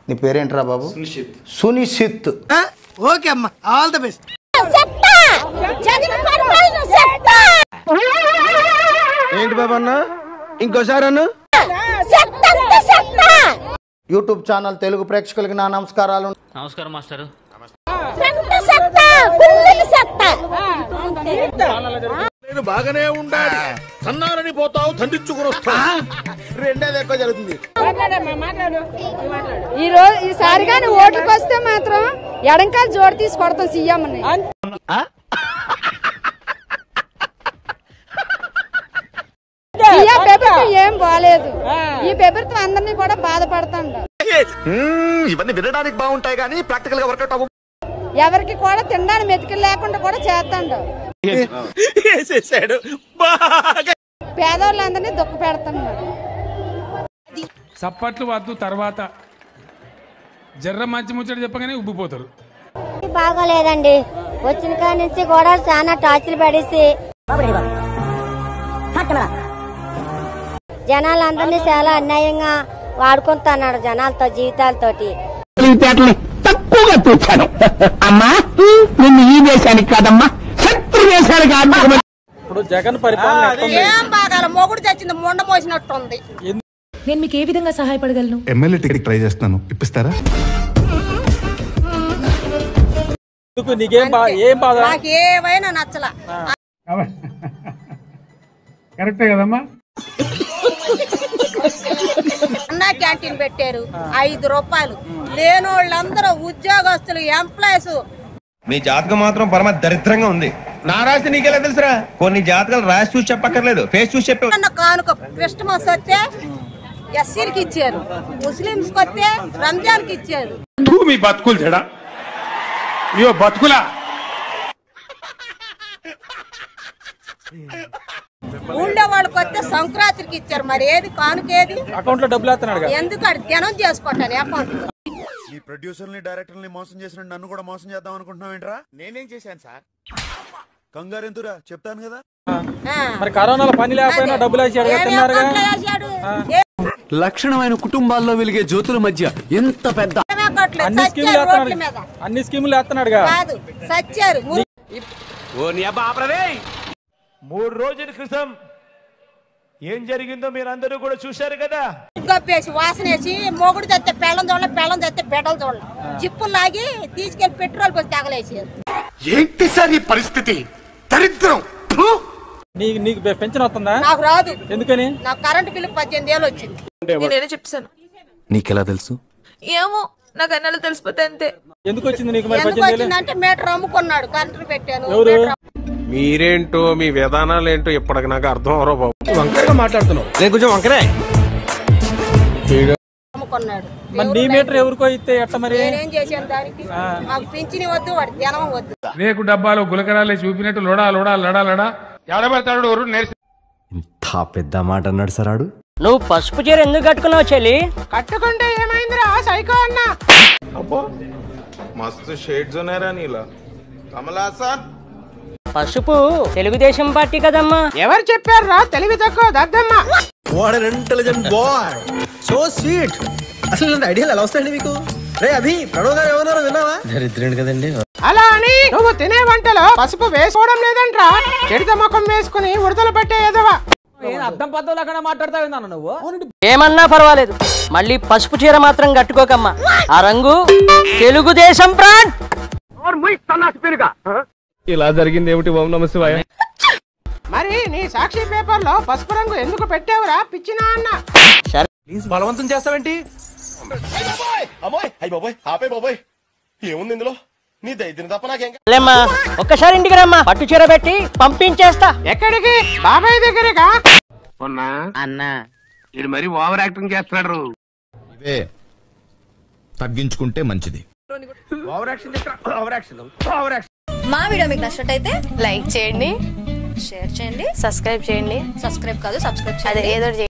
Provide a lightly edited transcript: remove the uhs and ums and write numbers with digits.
నీ పేరేంట్రా బాబు? సునిశ్చిత్. సునిశ్చిత్. ఓకే అమ్మా, all the best. ఏంటి బాబు అన్న, ఇంకోసారి అన్న. యూట్యూబ్ ఛానల్ తెలుగు ప్రేక్షకులకి నా నమస్కారాలు. నమస్కారం మాస్టర్. నేను బాగానే ఉండాలి, సన్నారని పోతావు, దండించుకుని వస్తావు. రెండేది ఎక్కువ జరుగుతుంది. ఈసారి కానీ ఓట్లకు వస్తే మాత్రం ఎడంకాలు జోడు తీసి కొడతాం సీఎం. సీఎం ప్రభుత్వం ఏం బాలేదు. ఈ ప్రభుత్వం అందరినీ కూడా బాధపడుతుండ. ఇవన్నీ వినడానికి బాగుంటాయి కానీ ప్రాక్టికల్ గా వర్కౌట్ అవ్వ. ఎవరికి కూడా తినడానికి మెతుకులు లేకుండా కూడా చేస్తాడు. పేదవాళ్ళందరినీ దుఃఖ పెడుతున్నాడు. సప్పట్లు వద్దు, తర్వాత జర్ర మంచి ముచ్చట చెప్పగానే ఉబ్బిపోతారు. బాగోలేదండి, వచ్చిన కాడి నుంచి కూడా చాలా టార్చర్ పడేసి జనాలందరినీ చాలా అన్యాయంగా వాడుకుంటున్నాడు. జనాలతో జీవితాలతోటి తక్కువగా చూచాను అమ్మా. నిన్ను ఈ దేశానికి కాదమ్మా, శత్రు దేశానికి ఆత్మ. ఇప్పుడు జగన్ పరిపాలన ఏం బాగాల మొగుడు చచ్చింది, మొండ మోసినట్టుంది. నేను మీకు ఏ విధంగా సహాయపడగలను? ఎమ్మెల్యే టికెట్ ట్రై చేస్తున్నాను, ఇప్పిస్తారా? నీకేం బాధ? నాకు ఏమైనా నచ్చలా. కరెక్టే కదమ్మా. అన్నా క్యాంటీన్ పెట్టారు, 5 రూపాయలు. లేనోళ్ళందరూ ఉద్యోగస్తులు, ఎంప్లాయీస్. మీ జాతకం మాత్రం పరమ దరిద్రంగా ఉంది. నా రాసి నీకెలా తెలుసురా? కొన్ని జాతకాలు రాసి చూసి చెప్పక్కర్లేదు, ఫేస్ చూసి చెప్పే. కానుక క్రిస్మస్ వస్తే ఎస్సీలకి ఇచ్చారు, ముస్లింస్ వస్తే రంజాన్ కి ఇచ్చారు. మీ బతుకులు చెడా, ఇవో బతుకులా. ఊళ్ళో వాళ్ళకి వస్తే సంక్రాంతికి ఇచ్చారు. మరి ఏది కానుకేది? అకౌంట్ లో డబ్బులు వేస్తున్నాడు. ఎందుకు అది ధ్యానం చేసుకుంటాను అకౌంట్. ఈ ప్రొడ్యూసర్ని డైరెక్టర్ని మోసం చేసిన నన్ను కూడా మోసం చేద్దాం అనుకుంటున్నావు ఏంట్రా? నేనేం చేశాను సార్? కంగారు ఎందురా, చెప్తాను కదా. మరి కరోనాలో పని లేకపోయినా డబ్బులు వేసాడు. లక్షణమైన కుటుంబాల్లో వెలిగే జ్యోతుల మధ్య ఎంత పెద్ద అన్ని స్కీములు వేస్తున్నాడుగా. సచ్చారు. 3 రోజుల క్రితం ఏం జరిగిందో మీరందరూ కూడా చూశారు కదా. గప్పేసి వాసనేసి మొగుడు తెస్తే పెళ్ళం చూడాలి, పెళ్ళం తెస్తే బెడలు చూడాలి. జిప్పులు లాగి తీసుకెళ్లి పెట్రోల్ పోసి తగలేసారు. ఏంటి సార్ ఈ పరిస్థితి? దరిద్రం. నీకు పెన్షన్ వస్తుందా? నాకు రాదు. ఎందుకని? నాకు కరెంట్ బిల్లు 18,000 వచ్చింది. నేనే చెప్తాను. నీకెలా తెలుసు? ఏమో, నాకు అన్నాళ్ళు తెలిసిపోతే అంతే. ఎందుకు వచ్చింది నీకు? ఎందుకు వచ్చిందంటే మీటర్ అమ్ముకున్నాడు, కరెంట్ పెట్టాను. మీరేంటో మీ విధానాలు ఏంటో ఇప్పటికి నాకు అర్థం అవరో బాబు. వంకరగా మాట్లాడుతున్నావు. నేను కొంచెం వంకరే. అమ్ముకున్నాడు. మరి నీ మీటర్ ఎవరికో ఇస్తే ఎట్ట మరి? నేనేం చేశాను దానికి? మాకు పింఛని వద్దు, వాడి ధ్యానం వద్దు. రేకు డబ్బాలో గులకరాలే చూపినట్టు లోడా లోడా లడా లడా ఎవడబడతాడు. ఇంత పెద్ద మాట అన్నాడు సరాడు. నువ్వు పసుపు చీర ఎందుకు కట్టుకున్నావు చెల్లి? కట్టుకుంటే ఏమైందిరా సైకో అన్న? అబ్బో మస్తు షేడ్స్ ఉన్నారా నీలా. కమలాసన్ పసుపు తెలుగుదేశం పార్టీ కదమ్మా. ఎవరు చెప్పారా తెలివి తక్కువ దద్దమ్మా? What an intelligent boy, so sweet. అసలు ఇలాంటి ఐడియాలు ఎలా వస్తాయండి మీకు? రే అభి, ప్రణవ్ గారు ఏమన్నారో విన్నావా? దరిద్రుడు కదండి. అలా అని నువ్వు తినే వంటలో పసుపు వేసుకోవడం లేదంట్రా. చెడిత ముఖం వేసుకుని ఉడతలు పట్టే ఎదవా. అర్థం పద్ధతులు అక్కడ మాట్లాడతావు నువ్వు. ఏమన్నా పర్వాలేదు, మళ్ళీ పసుపు చీర మాత్రం కట్టుకోకమ్మా. ఆ రంగు తెలుగుదేశం బ్రాండ్. ఇలా జరిగింది ఏమిటి? ఓం నమః శివాయ. మరి నీ సాక్షి పేపర్ లో పసుపు రంగు ఎందుకు పెట్టావురా పిచ్చినా అన్న? బలవంతం చేస్తావేంటి? ఏముంది ఇందులో? నీ దైద్యం తప్ప నాకేం. ఒక్కసారి ఇంటికి రమ్మా, పట్టు చీర పెట్టి పంపించేస్తా. ఎక్కడికి? బాబాయ్ దగ్గరగా. అన్నా ఇది మరి ఓవర్ యాక్టింగ్ చేస్తున్నాడు. ఇవే తగ్గించుకుంటే మంచిది. ఓవర్ యాక్షన్ చేస్తా. Over action. మా వీడియో మీకు నచ్చినట్టయితే లైక్ చేయండి, షేర్ చేయండి, సబ్స్క్రైబ్ చేయండి. సబ్స్క్రైబ్ కాదు, సబ్స్క్రైబ్ చేయండి. అదే ఏదో